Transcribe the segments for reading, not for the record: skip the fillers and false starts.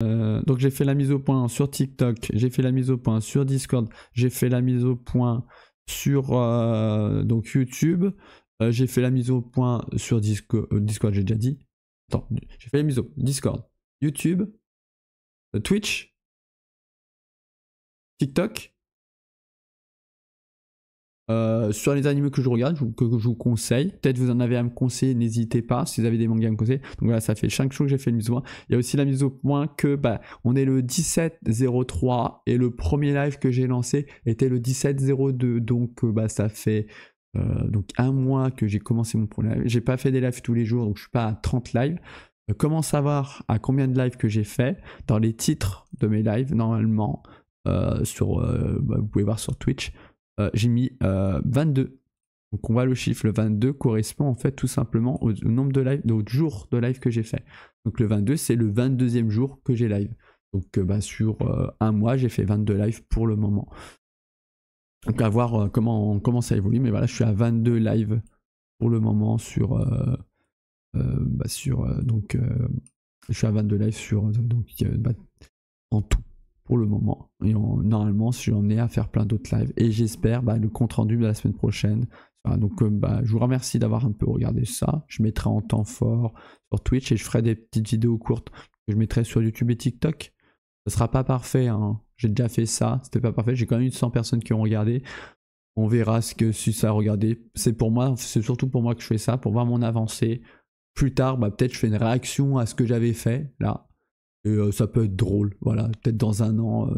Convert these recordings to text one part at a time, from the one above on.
Donc j'ai fait la mise au point sur TikTok, j'ai fait la mise au point sur Discord, j'ai fait la mise au point sur donc YouTube, j'ai fait la mise au point sur Discord, j'ai déjà dit. Attends, j'ai fait la mise au Discord, YouTube, Twitch, TikTok. Sur les animés que je regarde, que je vous conseille. Peut-être vous en avez à me conseiller, n'hésitez pas si vous avez des mangas à me conseiller. Donc voilà, ça fait 5 jours que j'ai fait une mise au point. Il y a aussi la mise au point que on est le 17-03 et le premier live que j'ai lancé était le 17-02. Donc ça fait donc un mois que j'ai commencé mon premier live. J'ai pas fait des lives tous les jours, donc je suis pas à 30 lives. Comment savoir à combien de lives que j'ai fait? Dans les titres de mes lives, normalement, vous pouvez voir sur Twitch. J'ai mis 22. Donc on voit le chiffre, le 22 correspond en fait tout simplement au nombre de live, au jour de live que j'ai fait. Donc le 22 c'est le 22e jour que j'ai live. Donc sur un mois j'ai fait 22 lives pour le moment. Donc à voir comment ça évolue, mais voilà je suis à 22 lives pour le moment sur donc je suis à 22 lives sur en tout pour le moment. Et normalement, j'en ai à faire plein d'autres lives. Et j'espère le compte rendu de la semaine prochaine. Donc, je vous remercie d'avoir un peu regardé ça. Je mettrai en temps fort sur Twitch et je ferai des petites vidéos courtes que je mettrai sur YouTube et TikTok. Ce sera pas parfait, hein. J'ai déjà fait ça. C'était pas parfait. J'ai quand même eu 100 personnes qui ont regardé. On verra si ça a regardé. C'est pour moi, c'est surtout pour moi que je fais ça, pour voir mon avancée. Plus tard, peut-être je fais une réaction à ce que j'avais fait là. Et ça peut être drôle, voilà. Peut-être dans un an,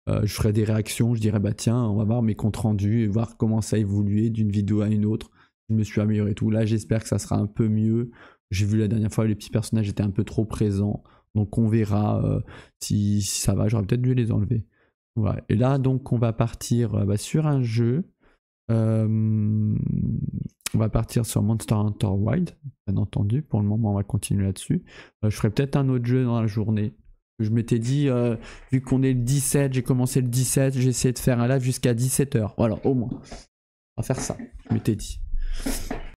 je ferai des réactions, je dirais tiens, on va voir mes comptes rendus et voir comment ça a évolué d'une vidéo à une autre. Je me suis amélioré et tout. Là, j'espère que ça sera un peu mieux. J'ai vu la dernière fois les petits personnages étaient un peu trop présents, donc on verra si ça va. J'aurais peut-être dû les enlever. Voilà. Et là, donc, on va partir sur un jeu. On va partir sur Monster Hunter Wilds, bien entendu. Pour le moment, on va continuer là-dessus. Je ferai peut-être un autre jeu dans la journée. Je m'étais dit, vu qu'on est le 17, j'ai commencé le 17, j'ai essayé de faire un live jusqu'à 17h. Voilà, au moins. On va faire ça, je m'étais dit.